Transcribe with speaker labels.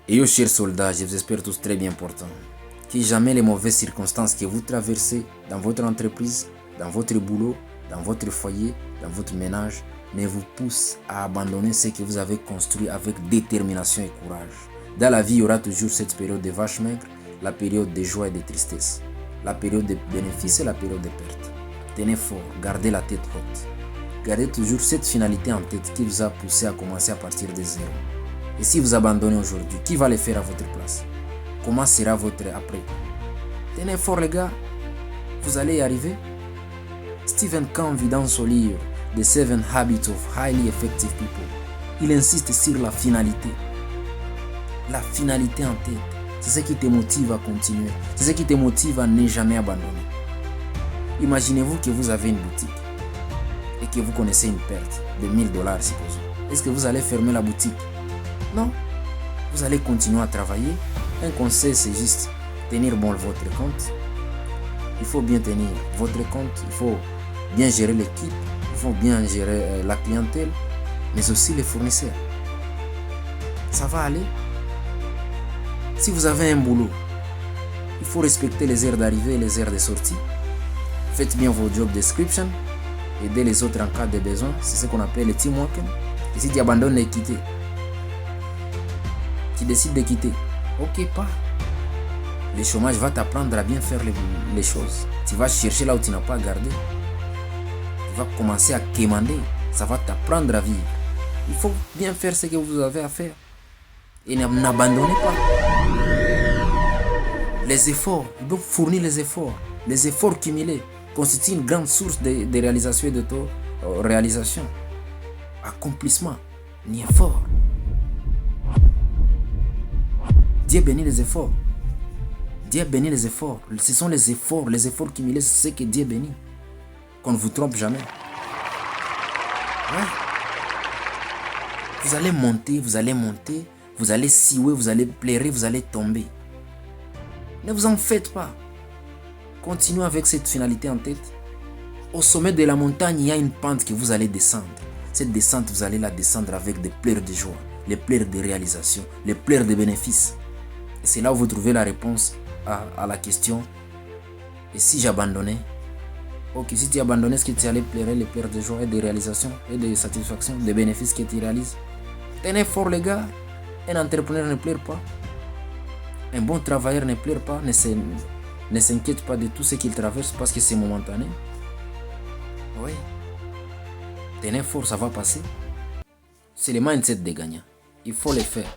Speaker 1: Et yo, chers soldats, je vous espère tous très bien portants. Que jamais les mauvaises circonstances que vous traversez dans votre entreprise, dans votre boulot, dans votre foyer, dans votre ménage, ne vous poussent à abandonner ce que vous avez construit avec détermination et courage. Dans la vie, il y aura toujours cette période de vache maigre, la période de joie et de tristesse, la période de bénéfices et la période de perte. Tenez fort, gardez la tête haute. Gardez toujours cette finalité en tête qui vous a poussé à commencer à partir de zéro. Et si vous abandonnez aujourd'hui, qui va le faire à votre place? Comment sera votre après? Tenez fort les gars, vous allez y arriver. Stephen Covey dans son livre The 7 Habits of Highly Effective People, il insiste sur la finalité. La finalité en tête, c'est ce qui te motive à continuer, c'est ce qui te motive à ne jamais abandonner. Imaginez-vous que vous avez une boutique et que vous connaissez une perte de $1000 supposons. Est-ce que vous allez fermer la boutique? Non, vous allez continuer à travailler. Un conseil, c'est juste tenir bon votre compte. Il faut bien tenir votre compte, il faut bien gérer l'équipe, il faut bien gérer la clientèle, mais aussi les fournisseurs. Ça va aller. Si vous avez un boulot, il faut respecter les heures d'arrivée et les heures de sortie. Faites bien vos job description, aidez les autres en cas de besoin, c'est ce qu'on appelle le teamwork. Et si tu abandonnes et quitter, tu décides de quitter, ok pas. Le chômage va t'apprendre à bien faire les choses. Tu vas chercher là où tu n'as pas gardé. Tu vas commencer à quémander. Ça va t'apprendre à vivre. Il faut bien faire ce que vous avez à faire. Et n'abandonnez pas. Les efforts, il faut fournir les efforts. Les efforts cumulés constituent une grande source de réalisation et d'auto-réalisation. Accomplissement, ni effort. Dieu bénit les efforts. Dieu bénit les efforts. Ce sont les efforts cumulés, c'est ce que Dieu bénit. Qu'on ne vous trompe jamais. Ouais. Vous allez monter, vous allez siouer, vous allez pleurer, vous allez tomber. Ne vous en faites pas. Continuez avec cette finalité en tête. Au sommet de la montagne, il y a une pente que vous allez descendre. Cette descente, vous allez la descendre avec des pleurs de joie, les pleurs de réalisation, les pleurs de bénéfices. Et c'est là où vous trouvez la réponse à la question. Et si j'abandonnais? Ok, si tu abandonnais, est-ce que tu allais pleurer les pleurs de joie et de réalisation et de satisfaction, des bénéfices que tu réalises? Tenez fort les gars. Un entrepreneur ne pleure pas. Un bon travailleur ne pleure pas, ne s'inquiète pas de tout ce qu'il traverse parce que c'est momentané. Oui. Tenez fort, ça va passer. C'est le mindset des gagnants. Il faut le faire.